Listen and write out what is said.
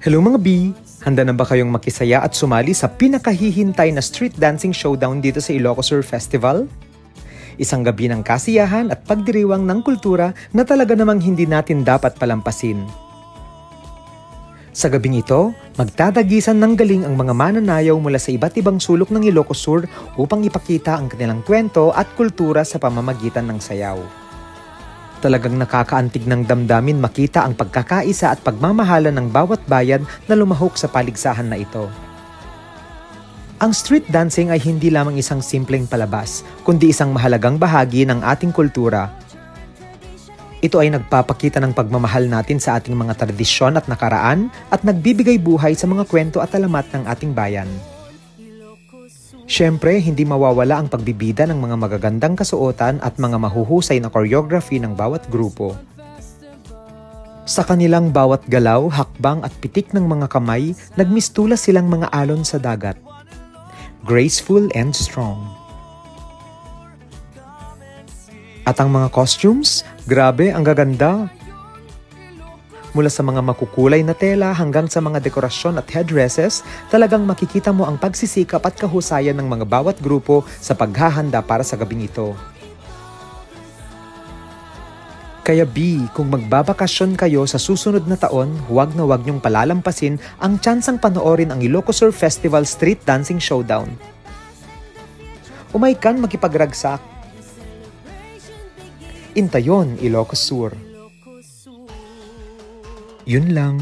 Hello mga B! Handa na ba kayong makisaya at sumali sa pinakahihintay na street dancing showdown dito sa Ilocos Sur Festival? Isang gabi ng kasiyahan at pagdiriwang ng kultura na talaga namang hindi natin dapat palampasin. Sa gabing ito, magtatagisan ng galing ang mga mananayaw mula sa iba't ibang sulok ng Ilocos Sur upang ipakita ang kanilang kwento at kultura sa pamamagitan ng sayaw. Talagang nakakaantig ng damdamin makita ang pagkakaisa at pagmamahalan ng bawat bayan na lumahok sa paligsahan na ito. Ang street dancing ay hindi lamang isang simpleng palabas, kundi isang mahalagang bahagi ng ating kultura. Ito ay nagpapakita ng pagmamahal natin sa ating mga tradisyon at nakaraan at nagbibigay buhay sa mga kwento at alamat ng ating bayan. Siyempre, hindi mawawala ang pagbibida ng mga magagandang kasuotan at mga mahuhusay na choreography ng bawat grupo. Sa kanilang bawat galaw, hakbang at pitik ng mga kamay, nagmistula silang mga alon sa dagat. Graceful and strong. At ang mga costumes, grabe, ang gaganda. Mula sa mga makukulay na tela hanggang sa mga dekorasyon at headdresses, talagang makikita mo ang pagsisikap at kahusayan ng mga bawat grupo sa paghahanda para sa gabing ito. Kaya B, kung magbabakasyon kayo sa susunod na taon, huwag na huwag niyong palalampasin ang tsansang panoorin ang Ilocos Sur Festival Street Dancing Showdown. Umaykan makipagragsak. Intayon, Ilocos Sur. Yun lang.